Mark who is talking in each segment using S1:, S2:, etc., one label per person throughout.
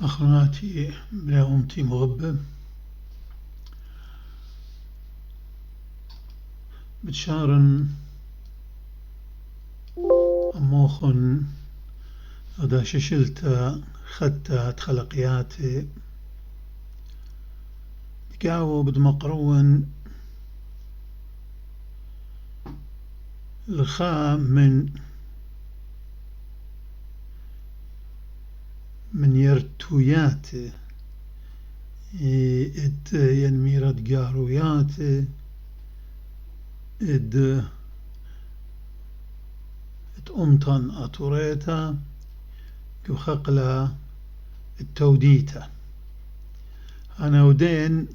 S1: أخواتي بلاومتي مغبة بتشارن أموخن إذا ششلتا خدتا تخلقياتي قاوة بدمقرون الخاء من يرتوياتي اد ينميرت قاروياتي اد أمطن أطوريتا يخقلا التوديتا أنا ودين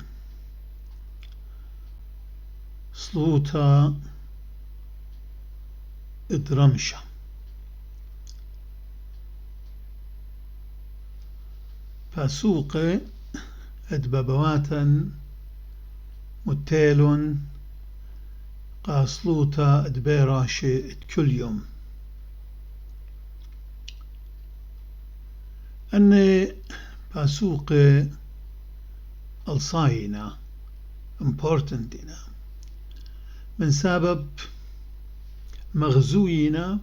S1: صلوتا ادرمشة فسوق ادبابواتا متيلون قاصلوتا ادبيراش كل يوم أني باسوق الصاينة importantina من سبب مغزوينا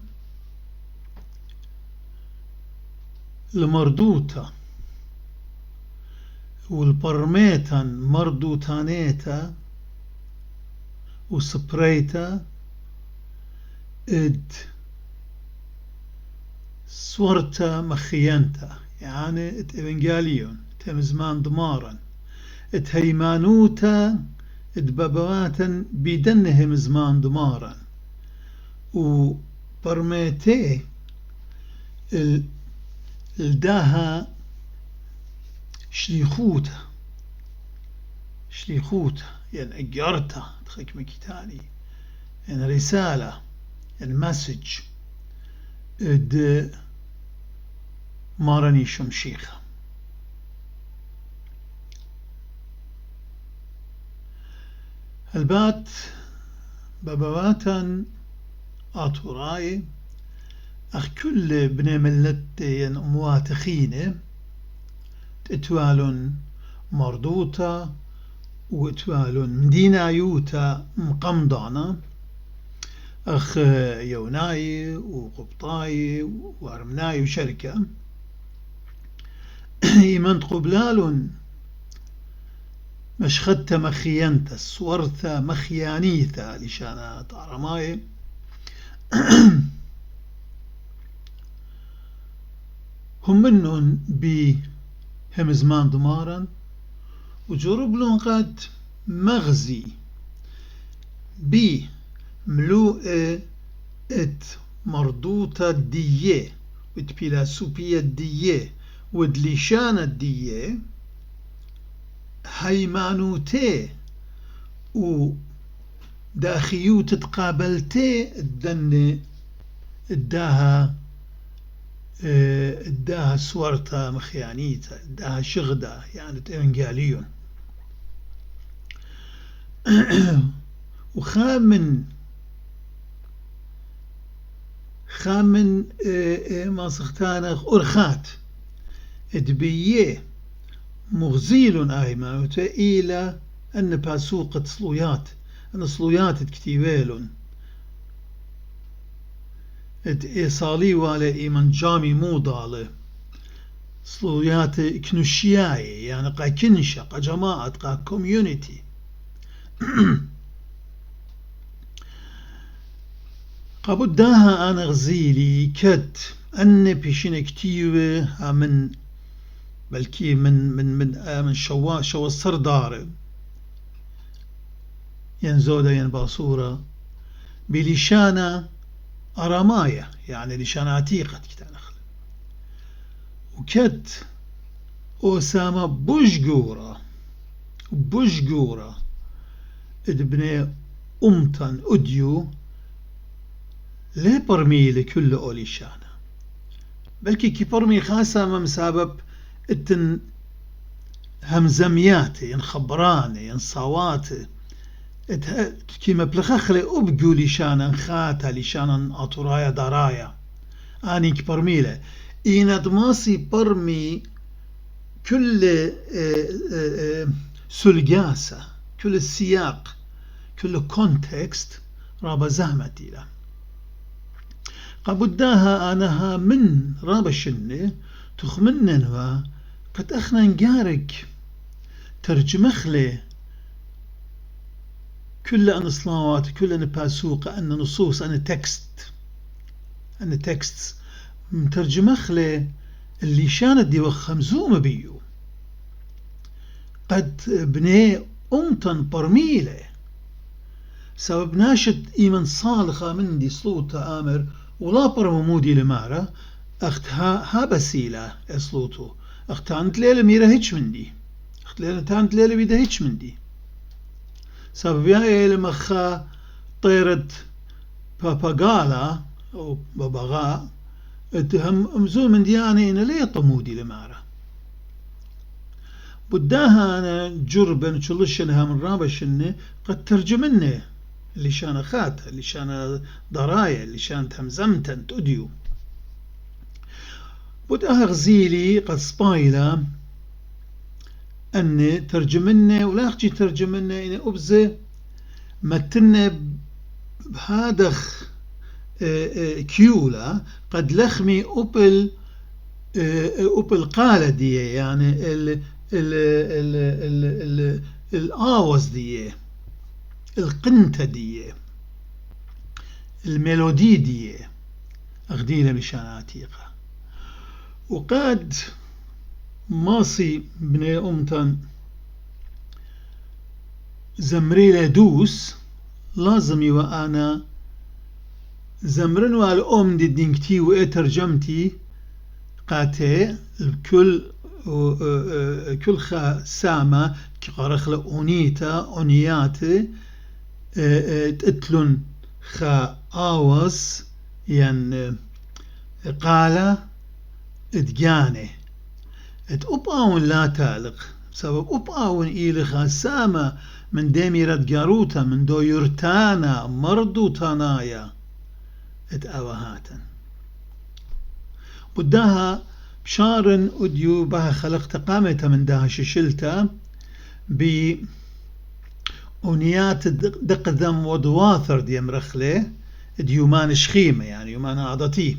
S1: المردوتا والبرميتان مردوتانيتا وسبريتا اد صورتا مخيانتا يعني ات إفنجاليون تمزمان دمارا ات هيمانوتا ات بابواتا بيدنهم زمان دمارا وبرميتي الداها شليخوتا يعني اجرتا تخيك مكتاني يعني رسالة يعني مسج اد مارني شمشيخة البات بابواتا آتوراي أخ كل بني ملتين أموات خينة تتوالون مردوتا وتوالون مدينة يوتا مقمضانا أخ يوناي وقبطاي وأرمناي وشركة إيمان قبلالون مشخدت مخيانتا صورتا مخيانيتا لشانات عرماي هم منهم بهم زمان دمارا وجرب لهم قد مغزي بملوء ات مردوتا دية وتبيلاسوبية دية ودليشانة دية هيمانوتي وداخيو تتقابلتي الدن اداها سورتا مخيانيتا اداها شغدة يعني تنقاليون وخامن ما سختانخ أرخات ادبيه مغزيل آيمانوتا إلى أن باسوقة صلويات أن صلويات تكتيبيلون إيصالي ولا إيمان جامي موضالة صلويات كنوشياي يعني قا كنشة قا جماعة قا كوميونيتي قابداها أنا غزيلي كد أن بيشين كتيوه من بلكي من شوا السردار ينزودا ينباصورة بلشانة أرامايا يعني لشانة عتيقة كتانخل وكد أسامة بوشقورة ادبني أمتن أديو ليه برمي لكل أوليشانة بلكي كي برمي خاصة من سبب اتن همزمياتي ينخبراني ينصواتي كيما بلخخلي أبقو لشانا خاتا لشانا أطرايا درايا آني كبرميلة إينا دماسي برمي كل سلقاسة كل السياق كل كونتكست رابا زهمتي له قبداها أنها من رابا الشنة تخمننها قد أخنا نقارك ترجمخلي كل أن صلاوات كل أن باسوق أن نصوص أن تكست مترجمخلي اللي شانت دي وخمزوم بيو قد بني أمتن برميلة سبب ناشد إيمان صالخة من دي صلوت آمر ولا برمودي لمارة أختها بسيلة صلوته أختها عند ليلة ميرا هيتش من دي أخت ليلة تانت ليلة بيدا هيتش من دي سبب يا لمخا طيرت باباغالا أو باباغا اتهم أمزو من دياني إن ليه طمودي لمارة بداها أنا جربا شلشنها من رابشنة قد ترجمني اللي شان خات اللي شان ضرايا اللي شان همزمتن توديو بداها غزيلي قد سبايلا أني ترجمني ولا أخجي ترجمني إني أبزي متني بهادخ كيولا قد لخمي أوبل قالة دي يعني الآوز دي القنتة دي الميلودي دي أخديلة مشان عتيقة وقد ماصي بني أمتن زمريلة دوس لازم يوأنا زمرنوا الأم دي دينكتي وإيه ترجمتي قاتي كل خا سامة كقرخ لأونيتا أونياتي تتلون خا آوس ين قالة اتجاني اتقاون لا تالق سبب أبقاون إيلي خا سامة من ديميرت جاروتا من دو يرتانا مردو تانايا اتأوهاتا بداها بشارن أديو بها خلقت قامتا من داها ششلتا بأونيات دقدم ودواثر دي مرخلة ديومان شخيمة يعني يومان عضتي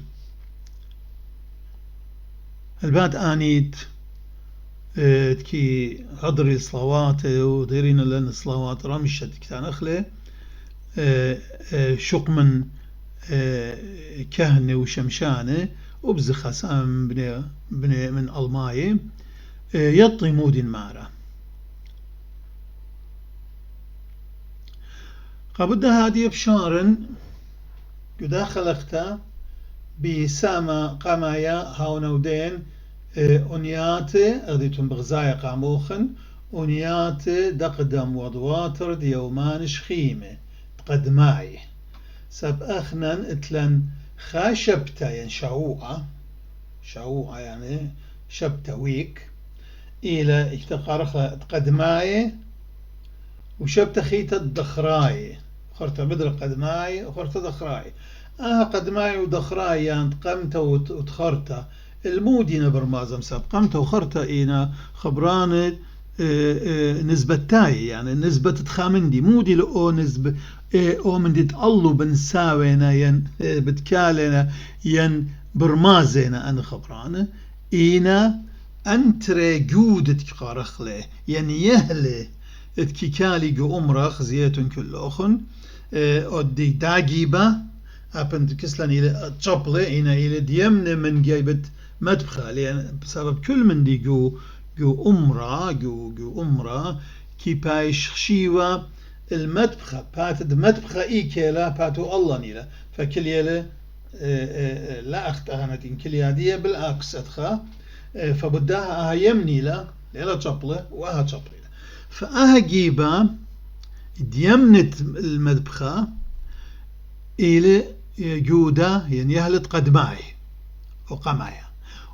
S1: البعد آنيت كي عضري الصلوات وديرين لنا الصلوات رمشت كتان أخلة شقمن كهنة وشمشانة وبزخ سام بني من الماي يطي مود مارا قبضها هذه بشارن قدا خلقتا بسامة قامايا هاونودين أونيات أغديتم بغزايا قاموخن أونيات دقدم وضواتر ديومان شخيمة تقدماي سب أخنن اتلن خاشبتا يعني شعوعة يعني شبتا ويك إلى اكتقارخ تقدماي وشبتا خيتا الدخراي خرطة بدر قدماي وخرطة دخراي قدماي ودخراي يعني قمتا وتخرطة المودينا برمازم سب قمتا وخرطة إينا خبرانة نسبة تاي يعني نسبة تخامندي مودي لأو نسبة او من دي تقلو بنساوينا ين بتكالينا ين برمازينا أنا خبرانة إينا أنتري جودة قارخلي يعني يهلي اتكيكالي جو أمرخ زيتون كل أخن أدي داقيبة أبن كسلان إلى تشابلة إينا إلى ديمن من جايبت مدبخة لأن بسبب كل من دي جو أمرا كي بايش خشيوة المدبخة باتد مدبخة إيكيلا باتو الله نيلا فكل يلا لا أخت أغنتين كل يادية بالعكس أدخا فبداها يمني لا لا تشابلة وها تشابلة فأها جيبا ديمنت المدبخة إلى جودة يعني يهلت قدماي وقمايا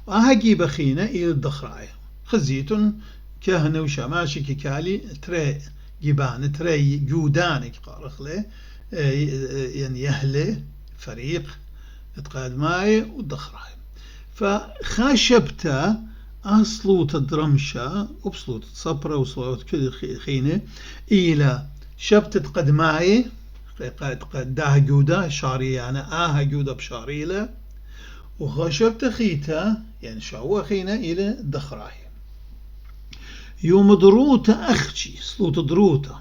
S1: وأها جيبا خينا إلى الضخراي خزيتون كهنة وشماشي كالي تري جيبان تري جودانك قارخله يعني يهله فريق اتقاد ماي والضخراي فخاشبتا أصلوت درمشة وبصلوت صبرة وصلوت كل خينة إلى شبتة قدماي داها جودة شعرية أنا آها جودة بشعريلة وخشبت خيتا يعني شعوة خينا إلى دخراي يوم دروتا أخشي صلوت دروتا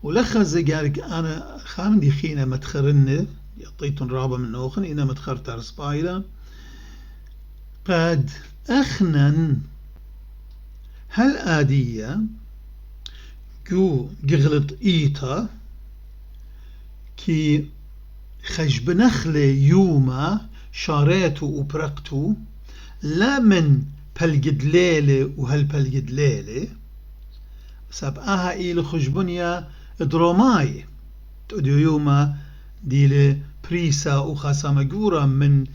S1: ولخز قالك أنا خامن دي خينا متخرن يعطيتن رابا من أوخن إنا متخر ترس بايلة قد أخنن هل آدية جو جغلط إيتا كي خجب نخلة يوما شاريتو وبرقتو لا من بالجدليلة وهل بالجدليلة ساب آها إلى خجبنيا دروماي توديو يوما ديلي بريسا وخاسا مجورة من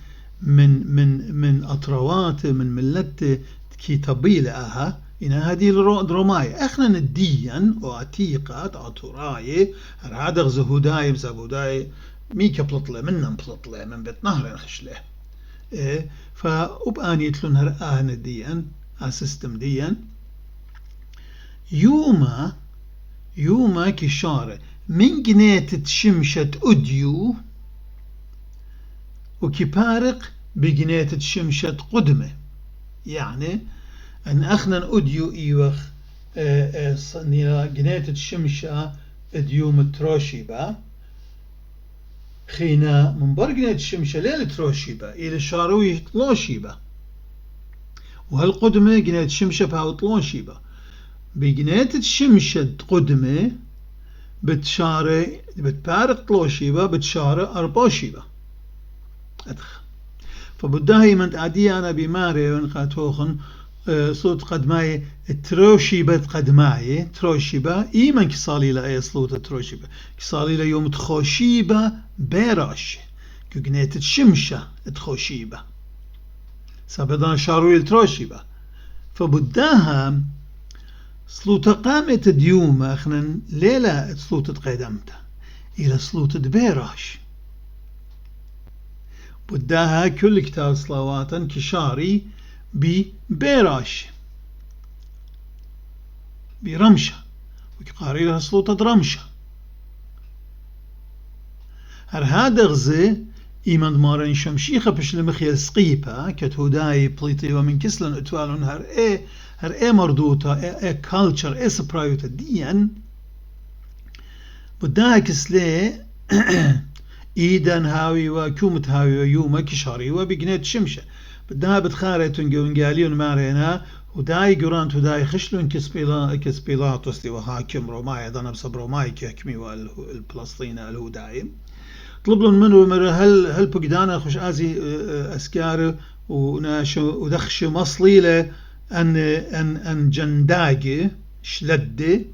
S1: أطروات من ملت كي طبيلة آها إنها هذه دروماي احنا نديا وعتيقات عطوراي هذا زهوداي بزهوداي ميكا بلطلة منهم بلطلة من بيت نهر نخشله فأبقاني يتلون هرآه نديا سيستم ديا يوما كشارة من جنيت شمشة أديو وكبارق بجنيت شمشة قدمة يعني أن أخنا أديو إيوخ جنيت شمشة أديوم تروشيبا خينا من برجنيت الشمشة ليلة تروشيبا إلى شاروي طلوشيبا وهالقدمة جنيت الشمشة بهاو طلوشيبا بجنيت الشمشة قدمة بتشاري بتبارق طلوشيبا بتشاري أربوشيبا أدخل فبداهي من تعدي أنا بماري ونقاتوخن صوت قدماي تروشيبا قدماي تروشيبا إيمن كصاليلا أي صوت تروشيبا كصاليلا يوم تخوشيبا بيراش كجنيت الشمشة تخوشيبا سابدان شارويل تروشيبا فبداها صلوت قامت ديوم اخنا ليلة صلوت قدمته إلى صلوت بيراش بداها كل كتاب صلواتا كشاري ببيراش برمشة وكقاري لها صلوت رمشة هذا غزي إيمان مارن شمشيخة بش لمخيل سقيبة كتهداي بليطي ومن كسلن اتوالون هر اي مردوطة اي كالتشر اي سبرايوتا ديان بداها كسلي إيدان هاوي وكومت هاوي ويوما كشاري وبقنيت شمشة بدها بتخارتون قاليون مارينا وداي قرانت وداي خشلون كسبيلاطوس دي وهاكم روماي ضنا بسب روماي كحكمي والفلسطين الهو دايم طلبلن منه هل بقدانا خش ازي اسكار ودخش مصليله ان جنداجي شلدي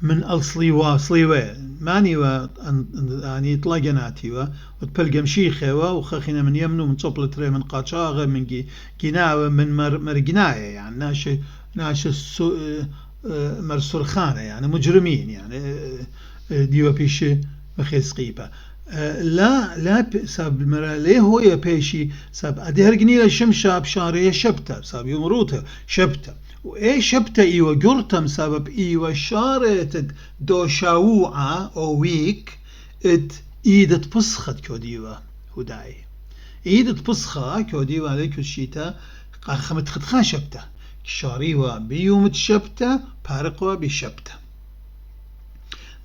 S1: من الصليوة ماني يعني طلقناتي وتبلقى مشيخة وخخنا من يمنو من صبل تري من قاچاغة من جناوة من مرجناية يعني ناش مرسرخانة يعني مجرمين يعني ديوا بيش مخيس قيبة لا ساب المرا ليه هو يا بيشي ساب أدهرجني للشمشة بشارية شبتة ساب يمروتها شبتة وإيه شبتة إيوة جرتم سبب إيوة شارت دو شاوعة أو ويك إيدة بسخت كوديوة هداي إيدة بسخة كوديوة عليك الشيطة خمت خدخا شبتة شاريوة بيومت شبتة بارقوة بشبتة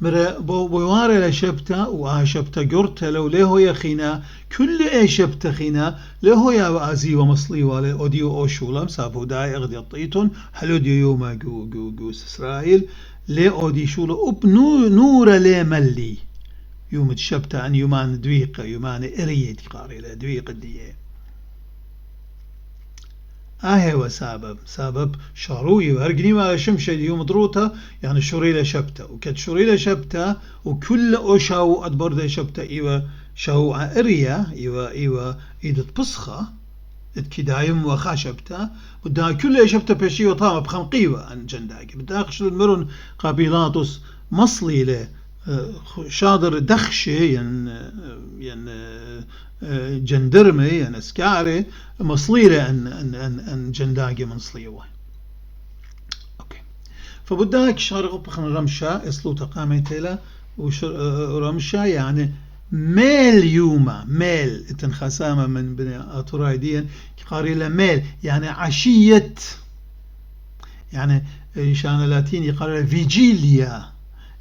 S1: مرا بوارة لشبتة وآه شبتة جرتة لو ليه يا خينا كل اي شبتة خينا ليه يا وازي ومصلي ولا اوديو او شولم سابو داي اغدي الطيتون هلو ديو يوما جو اسرائيل ليه اودي شولا اب نور ليه ملي يوم الشبتة ان يومان دويقة يومان اريد قاري له دويقة ديه هو سبب شاروي وهرقني ما شمشة اليوم دروتا يعني شوريلة شبتة وكد شوريلة شبتة وكل أشاو أدبر شبتة إيوة شاو عرية إيوة إيدة بصخة كدايم وخاشبتة بدها كل شبتة بشي وطامة بخمقيوة عن جنداك بدها خشل المرن قابيلاتوس مصلي له شادر دخشة جندرمة سكاري مصليرة أن جنداجي من صليوه. أوكي. فبداك شارق بخن رمشا اسلو تقاميتلا ورمشا يعني ميل يوما ميل تنخسامة من بني أطرايديا قاري له ميل يعني عشية يعني شان اللاتين يقاري فيجيليا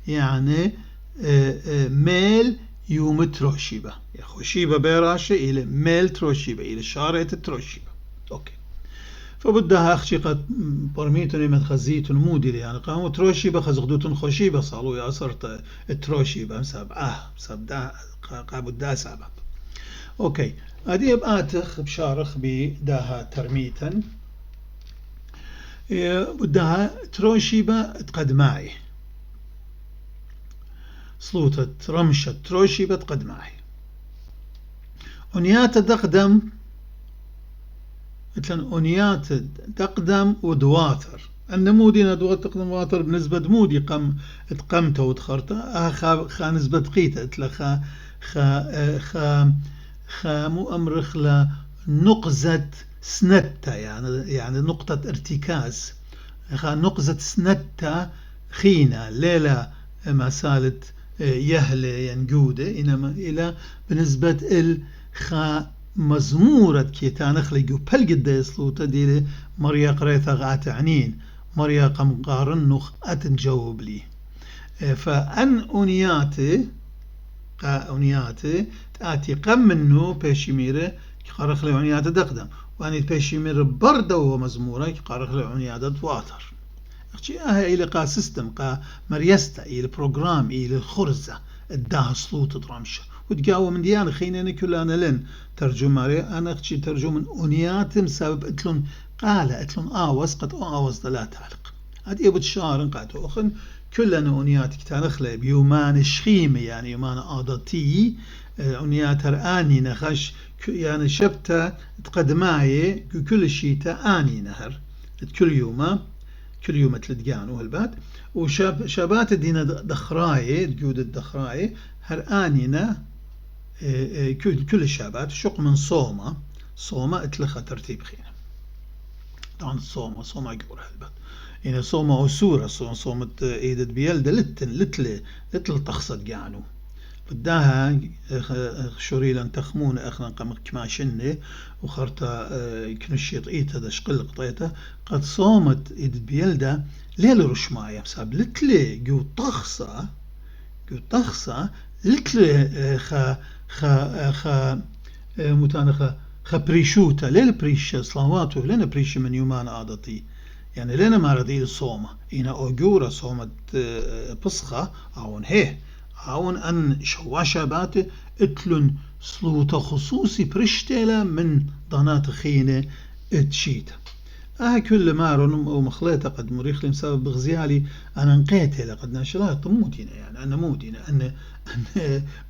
S1: يعني ميل يوم تروشيبا خوشيبا بيراشة إلى ميل تروشيبا إلى شارع تروشيبا. أوكي. فبدها أخشقت برميتون من خزيتون مودي يعني قاموا تروشيبا خزقدوتون خوشيبا صالوا يا أصرت تروشيبا مساب دا قابدا سبب. أوكي. هذه بآتخ بشارخ بداها ترميتا بدها تروشيبا تقدماي صلوتة رمشة تروشيبا تقدماي أنيات تقدم مثلا أنيات تقدم ودواتر النمودي ندوات تقدم واتر بنسبة دمودي تقمته وتخرته خا نسبة قيته اتلا خا مو أمرخ لنقزة سنتا يعني نقطة ارتكاز خا نقزة سنتا خينا ليلة مسالة يهلة ينجودة إنما إلى بالنسبة خا مزمورة كيتان خلقوا بلقد يصلوتا ديلي مريا قريثا غات عنين مريا قم قارنخ أتنجاوب لي فأن أنياتي تأتي قم منه بيشميرة قارخ لي أنياتي دقدم وأني بيشميرة بردة ومزمورة قارخ لي أنياتي دواتر أخشي إلى قا سيستم قا مريستا إلى بروغرام إلى خرزة الداه صلوت رمشة وتقاوى من ديانا خينينا كلنا لن ترجمة أنا أخشي ترجمة أنيات مسبب أتلون قال أتلون آوز قد آوز لا تعلق هذه أبو تشارن قاتو أخن كلنا أنيات كتان أخلي بيومان شخيمة يعني يومان آضتي أنيات رآني نخش يعني شبتا تقدماي كل شيء تآني نهر كل يوم تلتقانو هالبات وشابات دينا دخراي تجود الدخراي هرآنينا كل الشابات شق من صومة اتلخى ترتيب خينا طبعا صومة قبر هالبات يعني صومة وسورة صومة ايدت بيلدة لتل تخصد قانو بداها شوريلا تخمون اخنا قمك كماشنة وخرتا كنشيط ايتا دشقل قطيتا قد صومت ايدت بيلدة ليل رشمايا بسبب لتلي جو تخصة لتلي خا متانخا بريشوتا ليل بريش صلواتو لنا بريش من يومان عادتي يعني لنا ماردي الصومة إنا أوجورا صومة بصخة أون عون أن شواشابات اتلن صلوتا خصوصي برشتيلا من ضنات خينة اتشيتا كل مارون ومخليتا قد مريخ لي مسبب بغزيالي أنا نقيتها لقد ناشلها طموتنا يعني أنا مودينا أن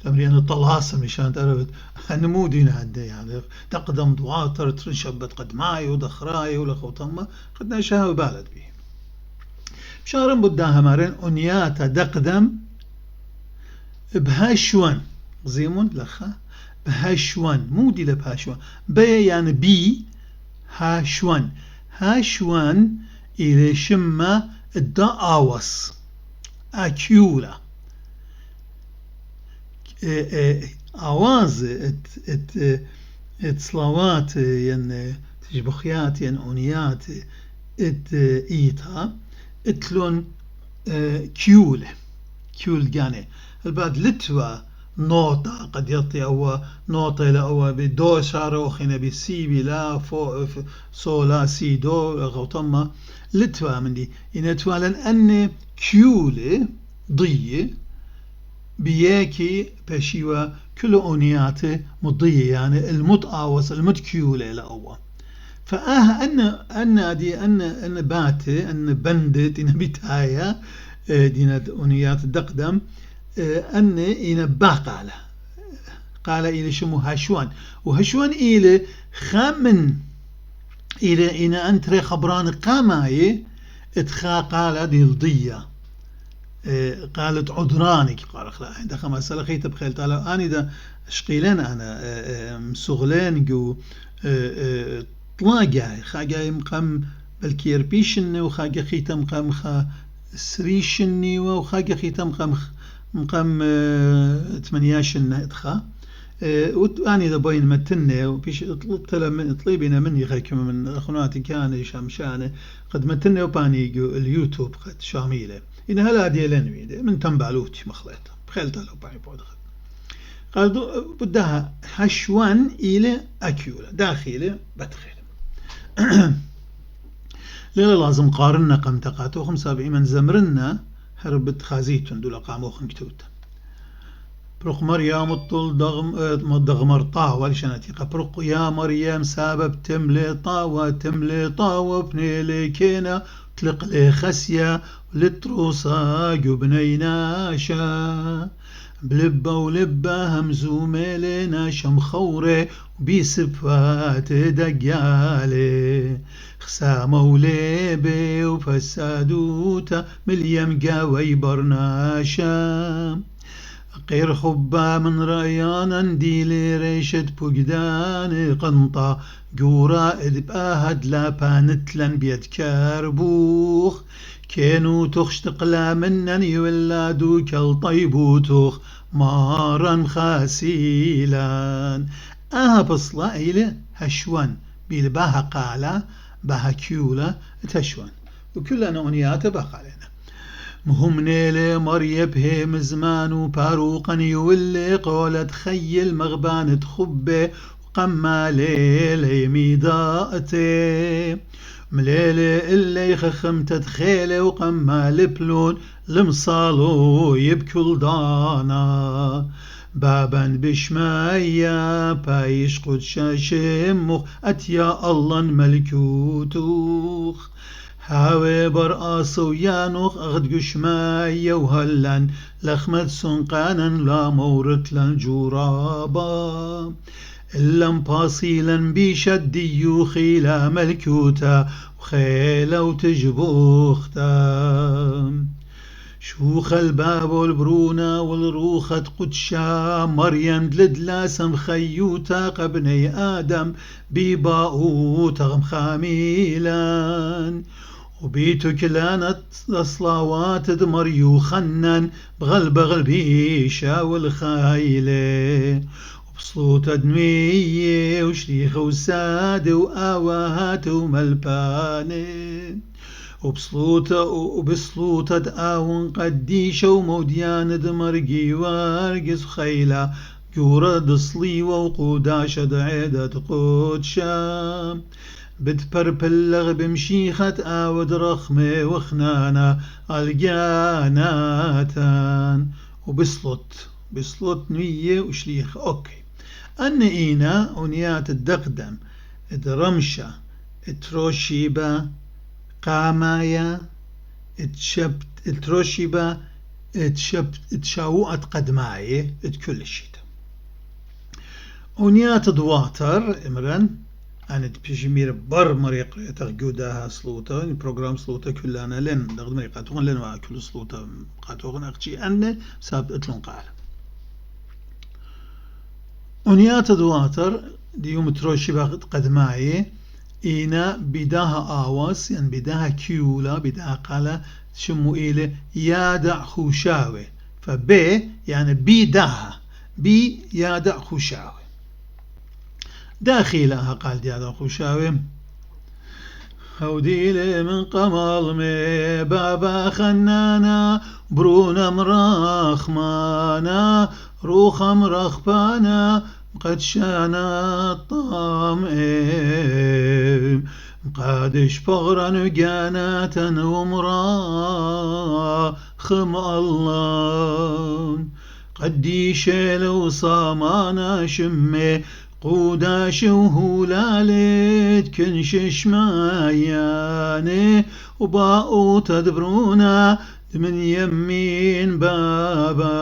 S1: تمرين الطلاسة مشان تعرفت أنا مودينا هدا يعني تقدم دواتر ترشبت قدماي ودخراي ولخوطمة قد ناشها وبالد به بشارن بداها مارين أنياتا دقدم بهاشوان زيمون لخا بهاشوان مودي لبهاشوان بي يعني بي هاشوان إلى شمة الدعاوس أكيولا آواز صلوات يعني تشبخيات يعني أونيات إيتا اتلون كيول جاني البعد لتوا نوتا قد يعطي أو نوتا لا أو بدو شارو خنا بسي بلا فو صولا سي دو غوطما لتوا من دي إن توالا أن كيولة ضية بياكي بشيوا كل أونيات مضية يعني المتعوص المتكيولة لا أو أن باتي أن بندت إن بتايا دينا أونيات دقدم أن ينبه قال إلى شمو هاشوان وهاشوان إلى خامن إلى إن أنت خبران قاماي اتخا قال دي الضية قالت عذرانك قارخ لا عند خمس سلخيت بخيل تعالى أنا ده شقيلين أنا مسغلين جو طلاقة خاجة مقام بالكير بيشني وخاجة خيتا مقام خا سريشني وخاجة خيتا مقام 8 ادخا وأنا ذا بين متنة وبيش طلبنا مني خيكم من أخواتي كان شامشانة قد متنة وباني اليوتيوب قد شاميلة إن هلا دي لنوي من تنبالوتي مخلطة بخيلتها لو باي بود قال بدها حشوان إلى أكيولة داخلة بدخل ليلة لازم قارنا قم تقاتو 75 من زمرنا هربت خازيتون دولا قاموخن كتوتا برق مريم الطل دغمر طاوة لشناتيقة برق يا مريم سبب تملي طاوة بنيلي كينا تلق لي خسية للتروسا جبنينا شا بلبة ولبة همزو ميلينا شمخوري بصفات دقالي خسامة وليبي وفسادوتا مليم قاوي برناشا غير خبا من ريانا ديلي ريشة بوغدان قنطة قورا إدباهد لا بانتلن بيد كاربوخ كانوا تخشتقلا منن يولادو كالطيبوتوخ مارا خاسيلان بصلا إلي هشوان بيلباها قالا باها كيولا تشوان وكلنا أنيات بقالنا مهم نيلي مريب هيم زمان وباروقا يولي قولت خيل مغبان تخبي وقما ليلي ميداتي مليلي اللي خخمت تخيلي وقما لبلون لمصالو يبكل دانا بابا بشمايا بايش قد شاشمخ أتيا الله ملكوتوخ هاوي برقاصو يانوخ أغد قشمايا وهلان لخمت سنقانا لا مورت لن جورابا اللم باصيلا بيشد يوخي لا ملكوتا وخيلا وتجبوختا شوخ الباب والبرونا والروخة قدشا مريم دلدلا سمخيوتا قبني آدم بيباؤو تغم خاميلان وبيتو كلانت الصلاوات دمر يوخنن بغل بيشا والخايلة وبصوت دمية وشريخ وساد وآوات وملباني وبصلوطة دقاون قديشة وموديان دمرقي وارقس خيلة جورة دصلي وقوداشة دعيدة قودشا بتبربلغ بمشيخة آود رخمة وخنانة الجاناتان وبصلوت نية وشليخ أوكي أن إينا أنيات الدقدم الرمشة التروشيبة قامايا التروشيبة اتشاوقت قدماية كل شيء أنيات دواتر إمران أنا بيجمير بر مريق تغجودها سلوطة البرنامج سلوطة كلنا لين دغد مريقاتهم لين مع كل سلوطة قاتوغن أختي أن ساب أتلون قال أنيات دواتر ديوم تروشيبة قدماية إينا بداها آواس يعني بداها كيولا بداها قالة شمو إلي يادع خوشاوي فبي يعني بداها بي يادع خوشاوي داخلها قال يادع خوشاوي خوديلي من قمال مي بابا خنانا برونا مراخمانا روخ مرخبانا قد شانا الطامئ قادش فغرا جاناتا ومرا خم الله قديش لو صامانا شمي قوداش وهولالت كنشش ماياني وباقو تدبرونا من يمين بابا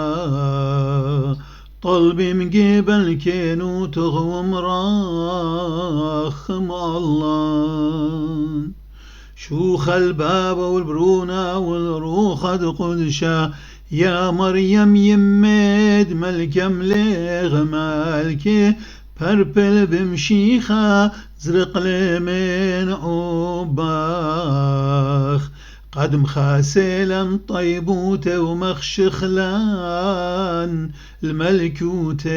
S1: طلبي من قبل كينو تغوم راخم الله شوخ الباب والبرونا والروخد قدشا يا مريم يمد ملكم لغ مالكي بربل بمشيخة زرق لمن عباخ قدم خاسلا طيبوته ومخشخلان الملكوته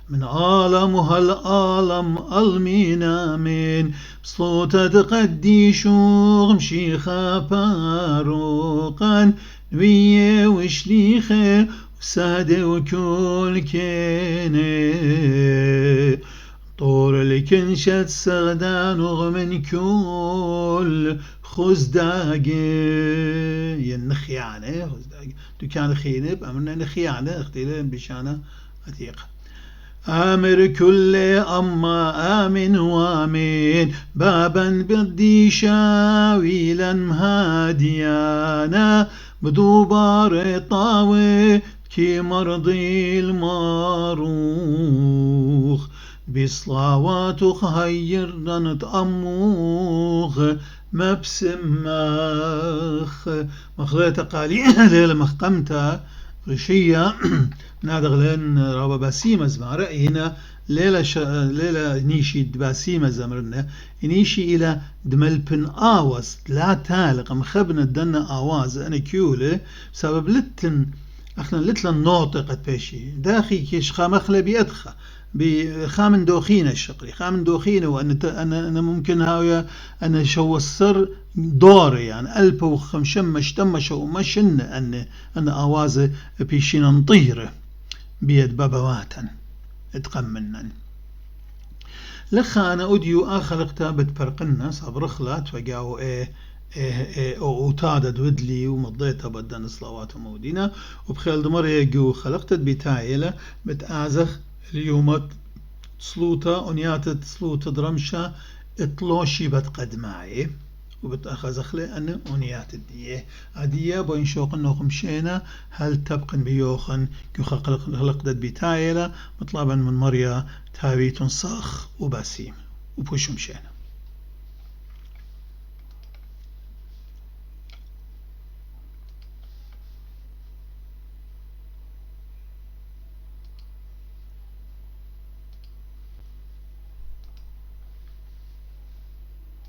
S1: من عالم هالعالم المينا من صوت تقدي شوغ مشيخة باروقا نوية وشليخة وسادة وكل كينه طور الكنشة سغدان وغمن كل خزداقي ينخيانة خزداقي دكان خينب أمرنا نخيانة اختيلين بشانة أتيقة آمر كل أما آمن وامين بابا بدي شاويلا مهاديانا بدوبار طاوي كي مرضي الماروخ بصلاوات خيرنا نتأموخ مبسم مخ مخليت قالي ليلة مخقمتها غشية نادغلن رابا باسيمة زمان رأينا ليلة نيشي باسيمة زمرنا نيشي إلى دملبن آواز لا تالق مخبنا دنا آواز أنا كيولة بسبب لتن احنا لتلن ناطقة بيشي داخي كيش خامخلة بيدخى بخامن دوخينة الشقري خامن دوخينة وأن أنا ممكن هاوية أنا شو السر دوري يعني ألف وخمشم شتمش ومشن أن آوازة بيشين نطيره بيد بابواتا اتقمنا لخا أنا أوديو آخر كتابة برقنا صبرخلات وقاو او تادد ودلي ومضيتها بدن صلوات ومودينا وبخيل دمر يجو خلقت بتاعيلة بتأزخ اليوم تسلوطة أنيات تسلوطة درمشة اطلوشي بتقدماي وبتأخذ لي أن أنيات الدية عدية بين شوق النوخ مشينا هل تبقى بيوخن كو خلقت بتاعيلة مطلبا من مريا تاويت صاخ وباسيم وبوش مشينا